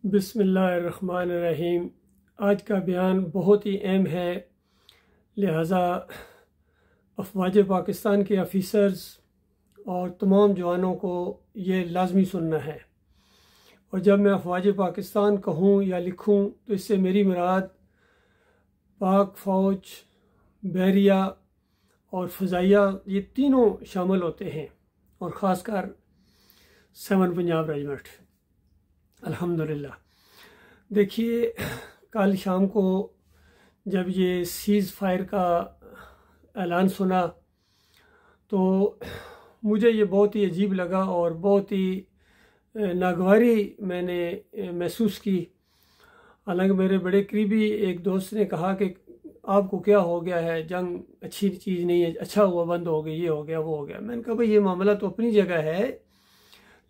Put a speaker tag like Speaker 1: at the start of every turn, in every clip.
Speaker 1: बिस्मिल्लाहिर्रहमानिर्रहीम। आज का बयान बहुत ही अहम है, लिहाजा अफवाज पाकिस्तान के ऑफिसर्स और तमाम जवानों को ये लाजमी सुनना है। और जब मैं अफवाज पाकिस्तान कहूँ या लिखूँ तो इससे मेरी मुराद पाक फ़ौज, बहरिया और फ़ज़ाइया ये तीनों शामिल होते हैं, और ख़ासकर 7 पंजाब रेजिमेंट। अल्हम्दुलिल्लाह। देखिए, कल शाम को जब ये सीज़ फायर का ऐलान सुना तो मुझे ये बहुत ही अजीब लगा और बहुत ही नागवारी मैंने महसूस की। हालांकि मेरे बड़े करीबी एक दोस्त ने कहा कि आपको क्या हो गया है, जंग अच्छी चीज़ नहीं है, अच्छा हुआ बंद हो गई, ये हो गया वो हो गया। मैंने कहा भाई ये मामला तो अपनी जगह है,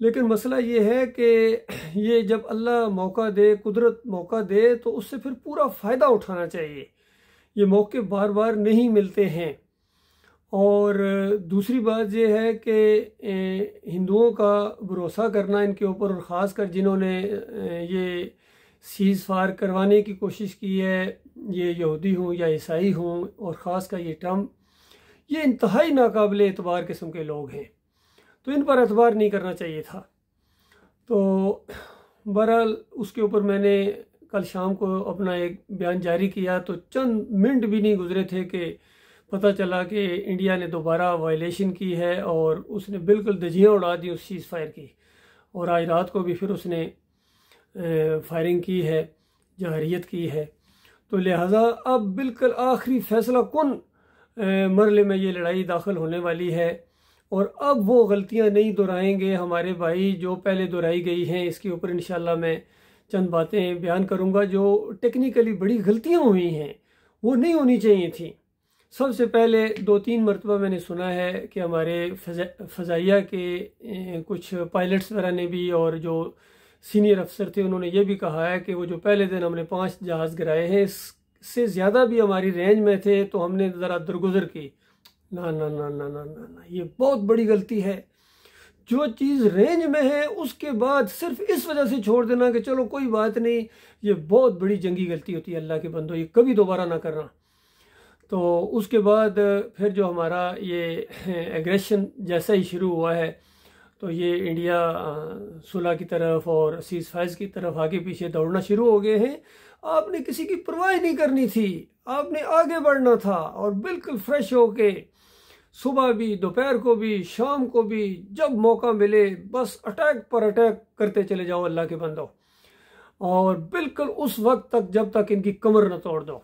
Speaker 1: लेकिन मसला ये है कि ये जब अल्लाह मौका दे, कुदरत मौका दे, तो उससे फिर पूरा फ़ायदा उठाना चाहिए। ये मौके बार बार नहीं मिलते हैं। और दूसरी बात ये है कि हिंदुओं का भरोसा करना इनके ऊपर, और ख़ास कर जिन्होंने ये सीज़ फायर करवाने की कोशिश की है, ये यहूदी हों या ईसाई हों, और ख़ास कर ये ट्रम्प, ये इंतहाई नाकाबिल एतबार किस्म के लोग हैं, तो इन पर एतबार नहीं करना चाहिए था। तो बहरहाल उसके ऊपर मैंने कल शाम को अपना एक बयान जारी किया, तो चंद मिनट भी नहीं गुजरे थे कि पता चला कि इंडिया ने दोबारा वायलेशन की है और उसने बिल्कुल धज्जियाँ उड़ा दी उस सीज़ फायर की। और आज रात को भी फिर उसने फायरिंग की है, जहरियत की है। तो लिहाजा अब बिल्कुल आखिरी फैसला कुन मरले में ये लड़ाई दाखिल होने वाली है, और अब वो गलतियां नहीं दोहराएंगे हमारे भाई जो पहले दोहराई गई हैं। इसके ऊपर इंशाल्लाह मैं चंद बातें बयान करूंगा जो टेक्निकली बड़ी गलतियां हुई हैं, वो नहीं होनी चाहिए थी। सबसे पहले 2-3 मरतबा मैंने सुना है कि हमारे फ़ज़ाइया के कुछ पायलट्स वगैरह ने भी, और जो सीनियर अफसर थे, उन्होंने ये भी कहा है कि वो जो पहले दिन हमने 5 जहाज़ गिराए हैं, इससे ज़्यादा भी हमारी रेंज में थे तो हमने ज़रा दरगुजर की। ना ना ना ना ना ना ना, ये बहुत बड़ी गलती है। जो चीज़ रेंज में है उसके बाद सिर्फ इस वजह से छोड़ देना कि चलो कोई बात नहीं, ये बहुत बड़ी जंगी गलती होती है। अल्लाह के बंदो, ये कभी दोबारा ना करना। तो उसके बाद फिर जो हमारा ये एग्रेशन जैसा ही शुरू हुआ है, तो ये इंडिया सुलह की तरफ और सीज़ फायर की तरफ आगे पीछे दौड़ना शुरू हो गए हैं। आपने किसी की परवाह नहीं करनी थी, आपने आगे बढ़ना था और बिल्कुल फ्रेश होके सुबह भी, दोपहर को भी, शाम को भी, जब मौका मिले बस अटैक पर अटैक करते चले जाओ अल्लाह के बंदो, और बिल्कुल उस वक्त तक जब तक इनकी कमर न तोड़ दो।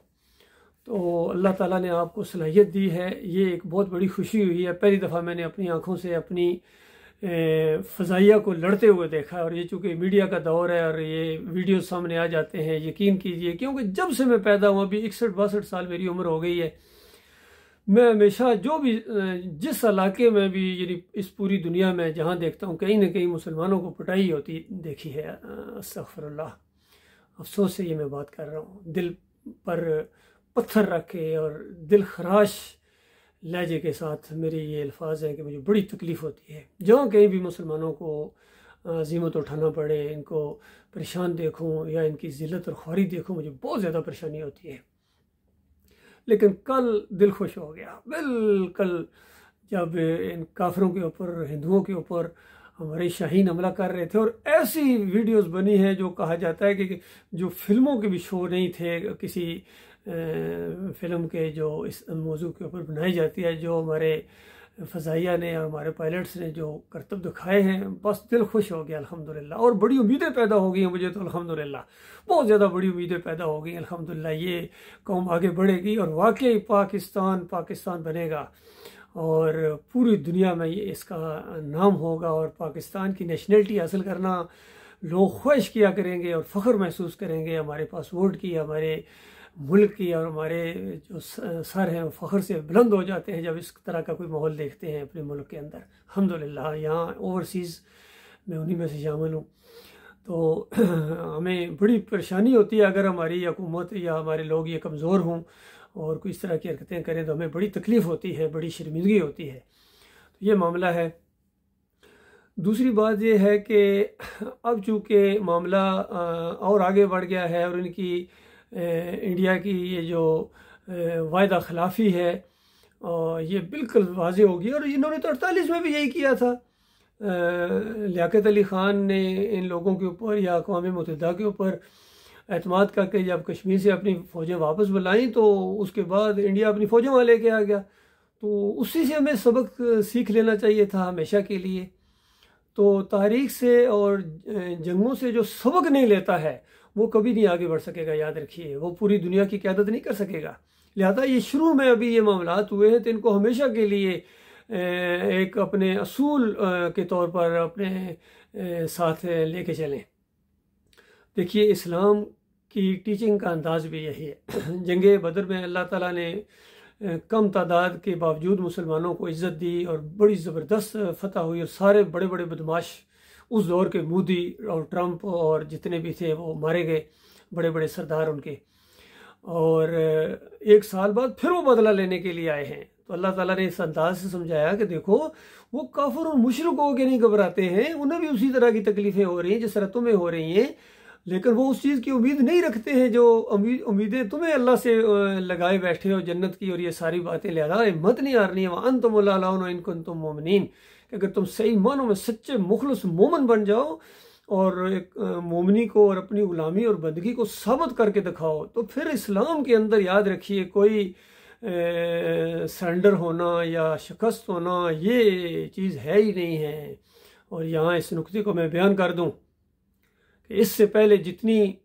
Speaker 1: तो अल्लाह ताला ने आपको सलाहियत दी है, ये एक बहुत बड़ी खुशी हुई है। पहली दफ़ा मैंने अपनी आँखों से अपनी फ़ज़ाइया को लड़ते हुए देखा है। और ये चूँकि मीडिया का दौर है और ये वीडियो सामने आ जाते हैं, यकीन कीजिए, क्योंकि जब से मैं पैदा हुआ, अभी 61-62 साल मेरी उम्र हो गई है, मैं हमेशा जो भी जिस इलाके में भी, यानी इस पूरी दुनिया में जहाँ देखता हूँ, कहीं ना कहीं मुसलमानों को पिटाई होती देखी है। अस्तग़फ़िरुल्लाह, अफसोस से ये मैं बात कर रहा हूँ। दिल पर पत्थर रख के और दिल खराश लहजे के साथ मेरे ये अल्फाज हैं कि मुझे बड़ी तकलीफ़ होती है जहाँ कहीं भी मुसलमानों को ज़ीमत उठाना पड़े, इनको परेशान देखूँ या इनकी ज़िल्लत और ख्वारी देखूँ, मुझे बहुत ज़्यादा परेशानी होती है। लेकिन कल दिल खुश हो गया बिल्कुल, जब इन काफिरों के ऊपर, हिंदुओं के ऊपर हमारे शाहीन हमला कर रहे थे। और ऐसी वीडियोस बनी हैं जो कहा जाता है कि जो फिल्मों के भी शो नहीं थे, किसी फिल्म के जो इस मौजू के ऊपर बनाई जाती है, जो हमारे फ़ज़ाइया ने और हमारे पायलट्स ने जो करतब दिखाए हैं, बस दिल खुश हो गया अल्हम्दुलिल्लाह। और बड़ी उम्मीदें पैदा हो गई हैं मुझे तो अल्हम्दुलिल्लाह, बहुत ज़्यादा बड़ी उम्मीदें पैदा हो गई अल्हम्दुलिल्लाह। ये कौम आगे बढ़ेगी और वाकई पाकिस्तान बनेगा और पूरी दुनिया में ये इसका नाम होगा, और पाकिस्तान की नेशनलिटी हासिल करना लोग ख्वाहिश किया करेंगे और फ़ख्र महसूस करेंगे हमारे पासपोर्ट की, हमारे मुल्क की, और हमारे जो सर हैं फ़ख्र से बुलंद हो जाते हैं जब इस तरह का कोई माहौल देखते हैं अपने मुल्क के अंदर। अल्हम्दुलिल्लाह, यहाँ ओवरसीज़ मैं उन्हीं में से शामिल हूँ। तो हमें बड़ी परेशानी होती है अगर हमारी हुकूमत या हमारे लोग ये कमज़ोर हों और कोई इस तरह की हरकतें करें, तो हमें बड़ी तकलीफ़ होती है, बड़ी शर्मिंदगी होती है। तो ये मामला है। दूसरी बात ये है कि अब चूँकि मामला और आगे बढ़ गया है और इनकी इंडिया की ये जो वायदा खिलाफ़ी है और ये बिल्कुल वाज़ेह होगी। और इन्होंने तो 48 में भी यही किया था। लियाकत अली ख़ान ने इन लोगों के ऊपर या अक़वाम मुत्तहिदा के ऊपर एतमाद करके जब कश्मीर से अपनी फ़ौजें वापस बुलाई तो उसके बाद इंडिया अपनी फ़ौजें वहाँ लेके आ गया। तो उसी से हमें सबक सीख लेना चाहिए था हमेशा के लिए। तो तारीख़ से और जंगों से जो सबक नहीं लेता है वो कभी नहीं आगे बढ़ सकेगा, याद रखिए। वो पूरी दुनिया की क़यादत नहीं कर सकेगा। लिहाजा ये शुरू में अभी ये मामलात हुए हैं तो इनको हमेशा के लिए एक अपने असूल के तौर पर अपने साथ लेके चलें। देखिए, इस्लाम की टीचिंग का अंदाज़ भी यही है। जंग बदर में अल्लाह ताला ने कम तादाद के बावजूद मुसलमानों को इज़्ज़त दी और बड़ी ज़बरदस्त फतह हुई और सारे बड़े बड़े बदमाश उस दौर के मोदी और ट्रंप और जितने भी थे वो मारे गए, बड़े बड़े सरदार उनके। और एक साल बाद फिर वो बदला लेने के लिए आए हैं। तो अल्लाह ताला ने इस अंदाज से समझाया कि देखो, वो काफिर और मुशरिक होकर नहीं घबराते हैं, उन्हें भी उसी तरह की तकलीफ़ें हो रही हैं जिस तरह तुम्हें हो रही हैं, लेकिन वो उस चीज़ की उम्मीद नहीं रखते हैं जो उम्मीदें तुम्हें अल्लाह से लगाए बैठे हो, जन्नत की और ये सारी बातें। लिहाजा हिम्मत नहीं हारनी है। वह अंतुम इनकुन तुम मोमिनीन, कि अगर तुम सही मानों में सच्चे मुखलिस मोमन बन जाओ और एक मोमिनी को और अपनी गुलामी और बंदगी को साबित करके दिखाओ, तो फिर इस्लाम के अंदर याद रखिए कोई सरेंडर होना या शिकस्त होना ये चीज़ है ही नहीं है। और यहाँ इस नुक्ते को मैं बयान कर दूँ कि इससे पहले जितनी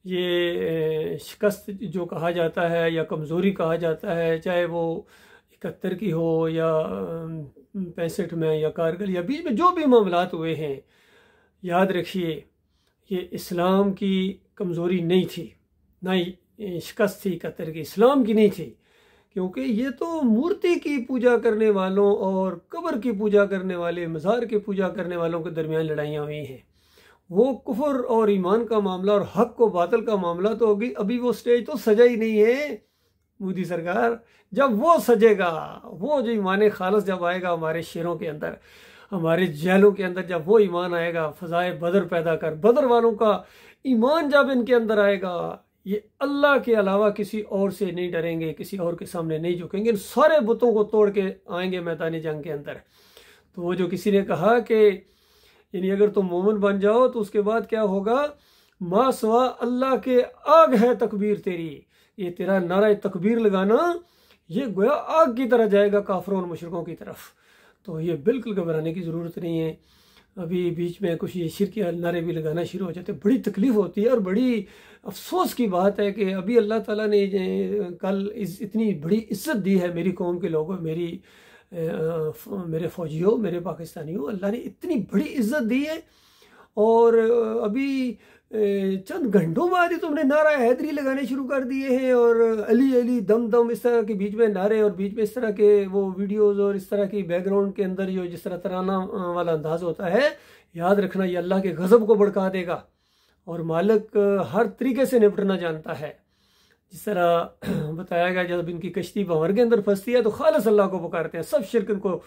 Speaker 1: ये शिकस्त जो कहा जाता है या कमज़ोरी कहा जाता है, चाहे वो 71 की हो या 65 में या कारगिल या बीच में जो भी मामलात हुए हैं, याद रखिए ये इस्लाम की कमज़ोरी नहीं थी, ना ही शिकस्त थी 71 की, इस्लाम की नहीं थी। क्योंकि ये तो मूर्ति की पूजा करने वालों और कब्र की पूजा करने वाले, मज़ार की पूजा करने वालों के दरमियान लड़ाइयाँ हुई हैं। वो कुफर और ईमान का मामला और हक को बातिल का मामला तो होगी, अभी वो स्टेज तो सजा ही नहीं है मोदी सरकार। जब वो सजेगा, वो जो ईमान खालिस जब आएगा हमारे शेरों के अंदर, हमारे जेलों के अंदर, जब वो ईमान आएगा, फ़ज़ाए बदर पैदा कर, बदर वालों का ईमान जब इनके अंदर आएगा, ये अल्लाह के अलावा किसी और से नहीं डरेंगे, किसी और के सामने नहीं झुकेंगे, इन सारे बुतों को तोड़ के आएंगे मैदानी जंग के अंदर। तो वो जो किसी ने कहा कि यानी अगर तुम मोमिन बन जाओ तो उसके बाद क्या होगा, मा सवा अल्लाह के आग है तकबीर तेरी, ये तेरा नारा तकबीर लगाना ये गोया आग की तरह जाएगा काफिरों और मुशरिकों की तरफ। तो ये बिल्कुल घबराने की ज़रूरत नहीं है। अभी बीच में कुछ ये शिरक के नारे भी लगाना शुरू हो जाते, बड़ी तकलीफ़ होती है और बड़ी अफसोस की बात है कि अभी अल्लाह ताला ने कल इतनी बड़ी इज्जत दी है मेरी कौम के लोगों, मेरे फ़ौजियों, मेरे पाकिस्तानियों, अल्लाह ने इतनी बड़ी इज्जत दी है और अभी चंद घंटों बाद ही तुमने नारा हैदरी लगाने शुरू कर दिए हैं और अली अली दम दम इस तरह के बीच में नारे और बीच में इस तरह के वो वीडियोज़ और इस तरह की बैकग्राउंड के अंदर जो जिस तरह तराना वाला अंदाज होता है, याद रखना ये अल्लाह के गज़ब को भड़का देगा। और मालिक हर तरीके से निपटना जानता है। जिस तरह बताया गया, जब इनकी कश्ती भंवर के अंदर फंसती है तो खालिस अल्लाह को पुकारते हैं, सब शिरक इनको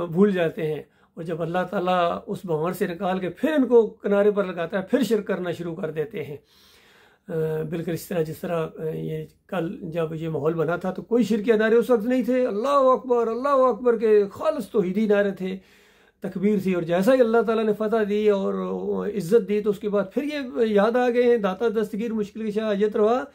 Speaker 1: भूल जाते हैं। और जब अल्लाह ताला उस भंवर से निकाल के फिर इनको किनारे पर लगाता है, फिर शिरक करना शुरू कर देते हैं। बिल्कुल इस तरह जिस तरह ये कल जब ये माहौल बना था तो कोई शिरक नारे उस वक्त नहीं थे, अल्लाह अकबर के खालिस तौहीदी नारे थे, तकबीर थी। और जैसा ही अल्लाह ताला ने फतह दी और इज़्ज़त दी तो उसके बाद फिर ये याद आ गए हैं, दाता दस्तगीर मुश्किल की शाह अजत रवा।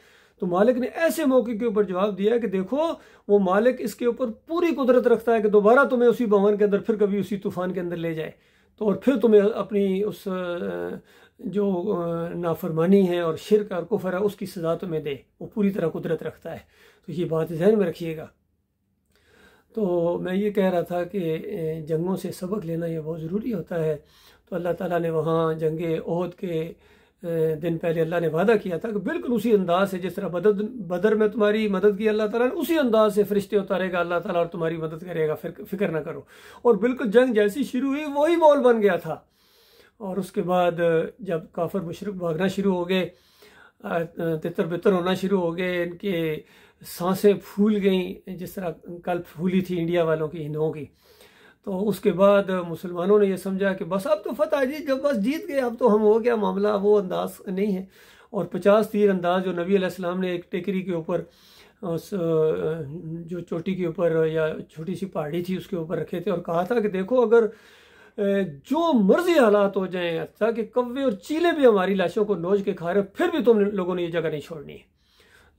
Speaker 1: तो मालिक ने ऐसे मौके के ऊपर जवाब दिया कि देखो वो मालिक इसके ऊपर पूरी कुदरत रखता है कि दोबारा तुम्हें उसी भवन के अंदर फिर कभी उसी तूफान के अंदर ले जाए, तो और फिर तुम्हें अपनी उस जो नाफरमानी है और शिरक और कुफर है उसकी सज़ा तुम्हें दे। वो पूरी तरह कुदरत रखता है। तो ये बात ज़हन में रखिएगा। तो मैं ये कह रहा था कि जंगों से सबक लेना ये बहुत ज़रूरी होता है। तो अल्लाह ताला ने वहाँ जंगे ओहद के दिन पहले अल्लाह ने वादा किया था कि बिल्कुल उसी अंदाज से जिस तरह बदर में तुम्हारी मदद की अल्लाह ताला ने, उसी अंदाज से फरिश्ते उतारेगा अल्लाह ताला और तुम्हारी मदद करेगा, फिक्र ना करो। और बिल्कुल जंग जैसी शुरू हुई वही माहौल बन गया था। और उसके बाद जब काफिर मुशरिक भागना शुरू हो गए, तितर बितर होना शुरू हो गए, इनके सांसें फूल गई जिस तरह कल फूली थी इंडिया वालों की, हिंदुओं की, तो उसके बाद मुसलमानों ने ये समझा कि बस अब तो फतह जी, जब बस जीत गए अब तो हम हो गया मामला, वो अंदाज नहीं है। और 50 तीर अंदाज जो नबी अलैहिस्सलाम ने एक टेकरी के ऊपर, उस जो चोटी के ऊपर या छोटी सी पहाड़ी थी उसके ऊपर रखे थे, और कहा था कि देखो अगर जो मर्जी हालात हो जाएं, ताकि कौवे और चीले भी हमारी लाशों को नोच के खा रहे, फिर भी तुम लोगों ने ये जगह नहीं छोड़नी है।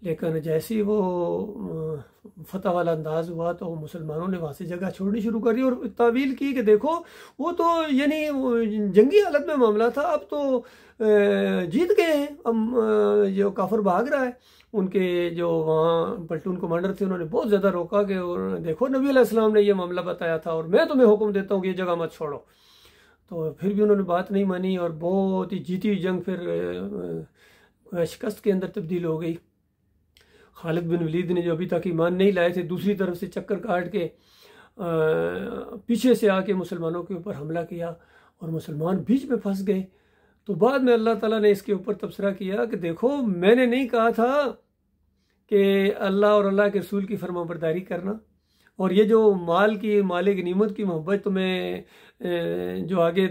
Speaker 1: लेकिन जैसे ही वो फतह वाला अंदाज हुआ तो मुसलमानों ने वहाँ से जगह छोड़नी शुरू करी और तावील की कि देखो वो तो यानी जंगी हालत में मामला था, अब तो जीत गए हैं, अब जो काफर भाग रहा है। उनके जो वहाँ प्लटून कमांडर थे उन्होंने बहुत ज़्यादा रोका कि और देखो नबी अलैहिस्सलाम ने ये मामला बताया था और मैं तुम्हें हुक्म देता हूँ कि ये जगह मत छोड़ो। तो फिर भी उन्होंने बात नहीं मानी और बहुत ही जीती हुई जंग फिर शिकस्त के अंदर तब्दील हो गई। खालिद बिन वलीद ने जो अभी तक ईमान नहीं लाए थे, दूसरी तरफ से चक्कर काट के पीछे से आके मुसलमानों के ऊपर हमला किया और मुसलमान बीच में फंस गए। तो बाद में अल्लाह ताला ने इसके ऊपर तबसरा किया कि देखो मैंने नहीं कहा था कि अल्लाह और अल्लाह के रसूल की फरमाबरदारी करना, और ये जो माल गनीमत की मोहब्बत तुम्हें जो आगे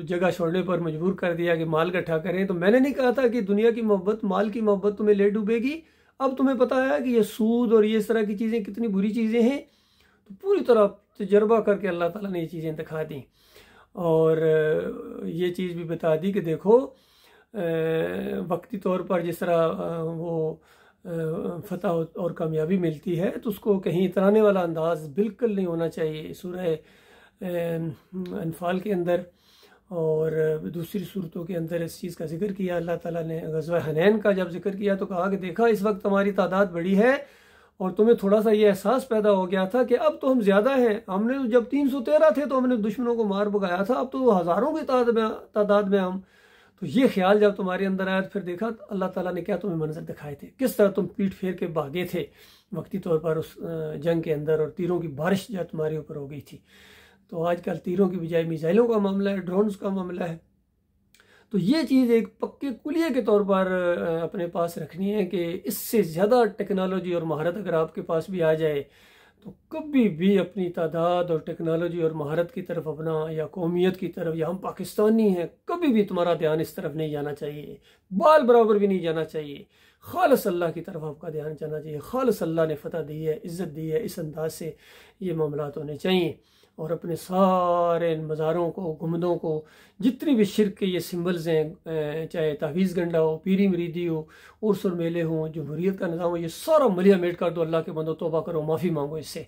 Speaker 1: जगह छोड़ने पर मजबूर कर दिया कि माल इकट्ठा करें, तो मैंने नहीं कहा था कि दुनिया की मोहब्बत, माल की मोहब्बत तुम्हें ले डूबेगी। अब तुम्हें पता है कि ये सूद और ये इस तरह की चीज़ें कितनी बुरी चीज़ें हैं। तो पूरी तरह तजर्बा करके अल्लाह ताला ने ये चीज़ें दिखा दी और ये चीज़ भी बता दी कि देखो वक्ती तौर पर जिस तरह वो फतह और कामयाबी मिलती है तो उसको कहीं इतराने वाला अंदाज बिल्कुल नहीं होना चाहिए। सूरह अनफाल के अंदर और दूसरी सूरतों के अंदर इस चीज़ का जिक्र किया अल्लाह ताला ने। ग़ज़वा हनैन का जब जिक्र किया तो कहा कि देखा इस वक्त हमारी तादाद बड़ी है और तुम्हें थोड़ा सा ये एहसास पैदा हो गया था कि अब तो हम ज़्यादा हैं। हमने जब 313 थे तो हमने दुश्मनों को मार भगाया था, अब तो हज़ारों की तादाद में हम। तो ये ख्याल जब तुम्हारे अंदर आया तो फिर देखा तो अल्लाह ताला ने क्या तुम्हें मंजर दिखाए थे, किस तरह तुम पीठ फेर के भागे थे वक्ती तौर पर उस जंग के अंदर, और तीरों की बारिश जब तुम्हारे ऊपर हो गई थी। तो आजकल तीरों की बजाय मिसाइलों का मामला है, ड्रोन्स का मामला है। तो ये चीज़ एक पक्के कुलिये के तौर पर अपने पास रखनी है कि इससे ज़्यादा टेक्नोलॉजी और महारत अगर आपके पास भी आ जाए तो कभी भी अपनी तादाद और टेक्नोलॉजी और महारत की तरफ अपना, या कौमियत की तरफ, या हम पाकिस्तानी हैं, कभी भी तुम्हारा ध्यान इस तरफ नहीं जाना चाहिए, बाल बराबर भी नहीं जाना चाहिए। खालिस अल्लाह की तरफ आपका ध्यान जाना चाहिए। खालिस अल्लाह ने फतह दी है, इज़्ज़त दी है, इस अंदाज से ये मामलात होने चाहिए। और अपने सारे मज़ारों को, गुम्बदों को, जितनी भी शिरक के ये सिम्बल्स हैं, चाहे तहवीज़ गंडा हो, पीरी मरीदी हो, उर्स और मेले हों, जमहूरियत का निज़ाम हो, ये सारा मलिया मेट कर दो। अल्लाह के बंदो तौबा करो, माफ़ी मांगो इससे,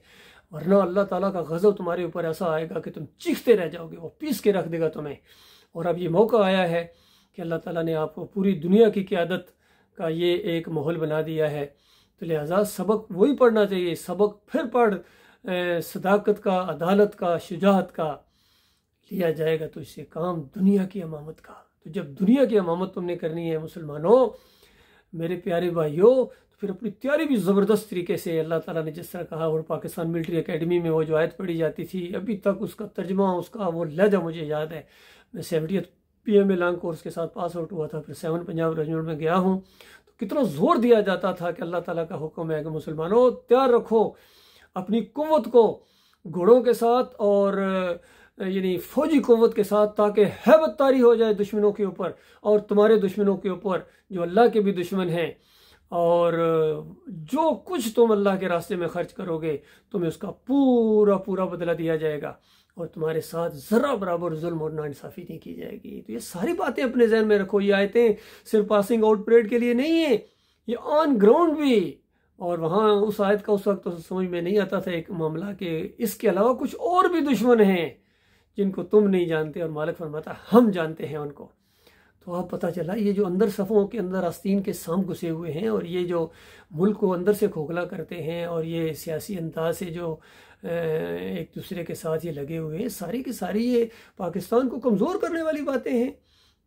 Speaker 1: वरना अल्लाह ताला का गज़ब तुम्हारे ऊपर ऐसा आएगा कि तुम चीखते रह जाओगे, वो पीस के रख देगा तुम्हें। और अब ये मौका आया है कि अल्लाह ताला ने आपको पूरी दुनिया की क़यादत का ये एक माहौल बना दिया है। तो लिहाजा सबक वही पढ़ना चाहिए, सबक फिर पढ़ सदाकत का, अदालत का, शुजाअत का लिया जाएगा तो इससे काम दुनिया की अमामत का। तो जब दुनिया की अमामत तुमने करनी है मुसलमानों, मेरे प्यारे भाइयों, तो फिर अपनी तैयारी भी ज़बरदस्त तरीके से अल्लाह ताला ने जिस तरह कहा। और पाकिस्तान मिलिट्री एकेडमी में वो जो आयत पढ़ी जाती थी, अभी तक उसका तर्जमा, उसका वो लहजा मुझे याद है। मैं 70th PMA लॉन्ग कोर्स के साथ पास आउट हुआ था, फिर 7 पंजाब रेजिमेंट में गया हूँ। तो कितना ज़ोर दिया जाता था कि अल्लाह ताला का हुक्म है कि मुसलमानों तैयार रखो अपनी कुव्वत को घोड़ों के साथ और यानी फौजी कुव्वत के साथ, ताकि हैबत तारी हो जाए दुश्मनों के ऊपर और तुम्हारे दुश्मनों के ऊपर जो अल्लाह के भी दुश्मन हैं। और जो कुछ तुम अल्लाह के रास्ते में खर्च करोगे तुम्हें उसका पूरा पूरा बदला दिया जाएगा और तुम्हारे साथ ज़रा बराबर जुल्म और नाइंसाफ़ी नहीं की जाएगी। तो ये सारी बातें अपने जहन में रखो। ये आयतें सिर्फ पासिंग आउट परेड के लिए नहीं है, ये ऑन ग्राउंड भी। और वहाँ उस आयत का उस वक्त तो समझ में नहीं आता था एक मामला कि इसके अलावा कुछ और भी दुश्मन हैं जिनको तुम नहीं जानते, और मालिक फरमाता हम जानते हैं उनको। तो अब पता चला ये जो अंदर सफ़ों के अंदर आस्तीन के सांप घुसे हुए हैं और ये जो मुल्क को अंदर से खोखला करते हैं और ये सियासी अंदाज से जो एक दूसरे के साथ ये लगे हुए हैं, सारी की सारी ये पाकिस्तान को कमज़ोर करने वाली बातें हैं।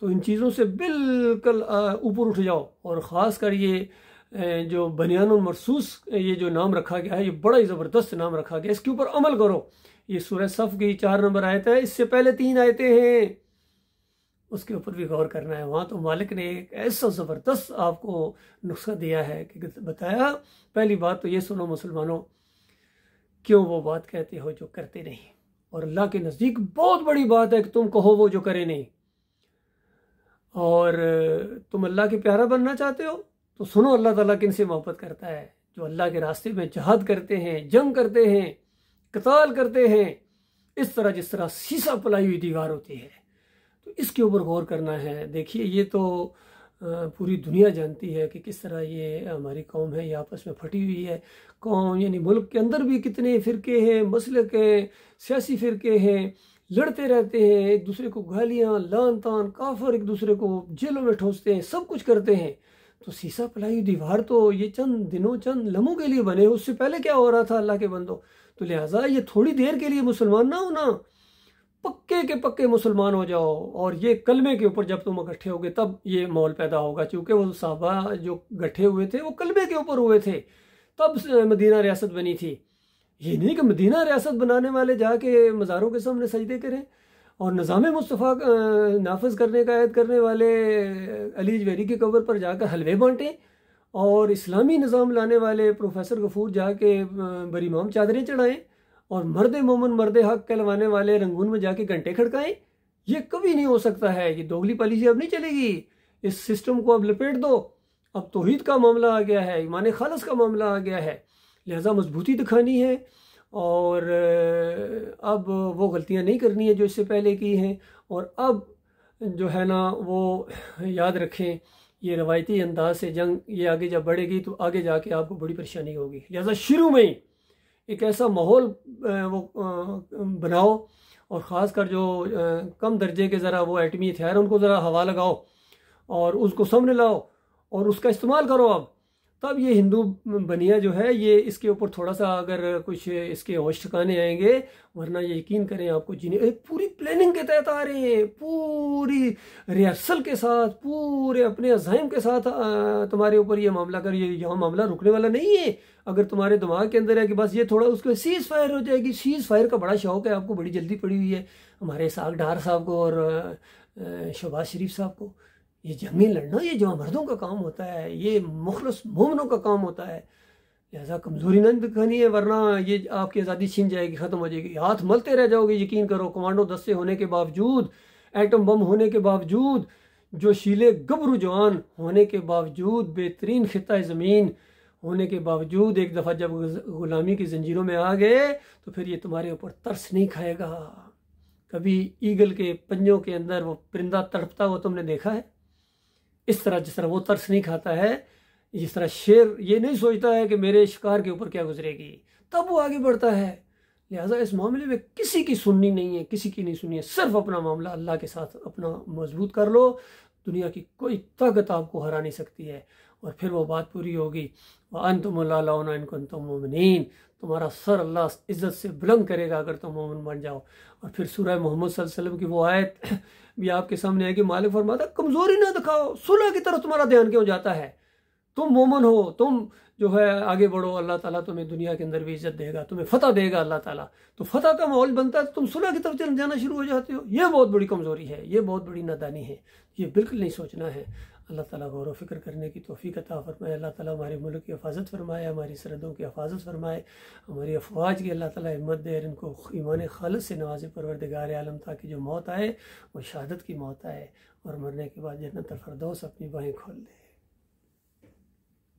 Speaker 1: तो इन चीज़ों से बिल्कुल ऊपर उठ जाओ। और ख़ास कर ये जो बनियानुल मरसूस ये जो नाम रखा गया है, ये बड़ा ही ज़बरदस्त नाम रखा गया, इसके ऊपर अमल करो। ये सूरह सफ़ की 4 नंबर आयत है, इससे पहले 3 आयतें हैं, उसके ऊपर भी गौर करना है। वहाँ तो मालिक ने एक ऐसा ज़बरदस्त आपको नुस्खा दिया है कि बताया, पहली बात तो ये सुनो मुसलमानों, क्यों वो बात कहते हो जो करते नहीं। और अल्लाह के नज़दीक बहुत बड़ी बात है कि तुम कहो वो जो करे नहीं। और तुम अल्लाह के प्यारा बनना चाहते हो तो सुनो अल्लाह ताला किन से मोहब्बत करता है, जो अल्लाह के रास्ते में जहाद करते हैं, जंग करते हैं, कताल करते हैं, इस तरह जिस तरह शीशा पलाई हुई दीवार होती है। तो इसके ऊपर गौर करना है। देखिए ये तो पूरी दुनिया जानती है कि किस तरह ये हमारी कौम है, ये आपस में फटी हुई है। कौम यानी मुल्क के अंदर भी कितने फ़िरके हैं, मसलक हैं, सियासी फ़िरके हैं, लड़ते रहते हैं, एक दूसरे को गालियाँ, लान तान, काफर एक दूसरे को जेलों में ठोंसते हैं, सब कुछ करते हैं। तो शीशा पलाई दीवार तो ये चंद दिनों, चंद लम्हों के लिए बने। उससे पहले क्या हो रहा था अल्लाह के बंदो? तो लिहाजा ये थोड़ी देर के लिए मुसलमान ना हो ना, पक्के के पक्के मुसलमान हो जाओ। और ये कलमे के ऊपर जब तुम इकट्ठे होगे तब ये माहौल पैदा होगा, क्योंकि वो साहबा जो इकट्ठे हुए थे वो कलमे के ऊपर हुए थे, तब मदीना रियासत बनी थी। ये नहीं कि मदीना रियासत बनाने वाले जाके मज़ारों के सामने सजदे करें और निज़ाम मुस्तफ़ा नाफज करने का ऐद करने वाले अली जवेरी की कब्र पर जाकर हलवे बांटें, और इस्लामी निज़ाम लाने वाले प्रोफेसर गफूर जाके बरीमाम चादरें चढ़ाएं, और मर्द मोमन मर्द हक कहलवाने वाले रंगून में जाके घंटे खड़काएं। ये कभी नहीं हो सकता है। ये दोगली पॉलिसी अब नहीं चलेगी। इस सिस्टम को अब लपेट दो। अब तौहीद का मामला आ गया है, ईमान खालिस का मामला आ गया है, लिहाजा मजबूती दिखानी है और अब वो गलतियां नहीं करनी है जो इससे पहले की हैं। और अब जो है ना वो याद रखें, ये रवायती अंदाज से जंग ये आगे जब बढ़ेगी तो आगे जाके आपको बड़ी परेशानी होगी। लिहाजा शुरू में ही एक ऐसा माहौल बनाओ, और ख़ास कर जो कम दर्जे के ज़रा वो एटमी हथियार उनको ज़रा हवा लगाओ और उसको सामने लाओ और उसका इस्तेमाल करो। अब तब ये हिंदू बनिया जो है ये इसके ऊपर थोड़ा सा अगर कुछ इसके होश ठिकाने आएंगे, वरना ये यकीन करें आपको जीने एक पूरी प्लानिंग के तहत आ रहे हैं, पूरी रिहर्सल के साथ, पूरे अपने अज़ाइम के साथ तुम्हारे ऊपर ये मामला कर, ये यहाँ मामला रुकने वाला नहीं है। अगर तुम्हारे दिमाग के अंदर है कि बस ये थोड़ा उसको सीज फायर हो जाएगी, सीज फायर का बड़ा शौक है आपको, बड़ी जल्दी पड़ी हुई है हमारे साग डार साहब को और शहबाज शरीफ साहब को। ये जंगें लड़ना ये जो मर्दों का काम होता है, ये मुखलस मोमिनों का काम होता है। लिहाजा कमज़ोरी नहीं दिखानी है, वरना ये आपकी आज़ादी छीन जाएगी, ख़त्म हो जाएगी, हाथ मलते रह जाओगे। यकीन करो, कमांडो दस्ते होने के बावजूद, एटम बम होने के बावजूद, जो शीले गबरू जवान होने के बावजूद, बेहतरीन खिता ज़मीन होने के बावजूद, एक दफ़ा जब ग़ुलामी की जंजीरों में आ गए तो फिर ये तुम्हारे ऊपर तरस नहीं खाएगा। कभी ईगल के पंजों के अंदर वो परिंदा तड़पता हुआ तुमने देखा है? इस तरह जिस तरह वो तरस नहीं खाता है, जिस तरह शेर ये नहीं सोचता है कि मेरे शिकार के ऊपर क्या गुजरेगी, तब वो आगे बढ़ता है। लिहाजा इस मामले में किसी की सुननी नहीं है, किसी की नहीं सुनिए, सिर्फ अपना मामला अल्लाह के साथ अपना मजबूत कर लो। दुनिया की कोई ताकत आपको हरा नहीं सकती है। और फिर वो बात पूरी होगी, वअन्तुमुल-अ'लाऊना इन कुन्तुम मुमिनीन, तुम्हारा सर अल्लाह इज़्ज़त से बुलंद करेगा अगर तुम मोमिन बन जाओ। और फिर सूरह मोहम्मद सल्लल्लाहु अलैहि वसल्लम की वो आयत भी आपके सामने है कि मालिक फरमाता कमज़ोरी ना दिखाओ, सुलह की तरफ तुम्हारा ध्यान क्यों जाता है? तुम मोमिन हो, तुम जो है आगे बढ़ो, अल्लाह ताला तुम्हें दुनिया के अंदर भी इज्जत देगा, तुम्हें फतह देगा अल्लाह ताला। तो फतह का माहौल बनता है तो तुम सुलह की तरफ चल जाना शुरू हो जाते हो। ये बहुत बड़ी कमज़ोरी है, ये बहुत बड़ी नादानी है, ये बिल्कुल नहीं सोचना है। अल्लाह ताला गौर व फिक्र करने की तौफीक अता फरमाए। अल्लाह ताला हमारे मुल्क की हिफाजत फरमाए, हमारी सरहदों की हिफाजत फरमाए, हमारी अफवाज की अल्लाह ताला हिम्मत दे और इनको ईमान खालिस से नवाज़े परवरदिगार आलम, ताकि जो मौत आए वो शहादत की मौत आए और मरने के बाद जन्नत अल फरदौस अपनी बाहें खोल दे।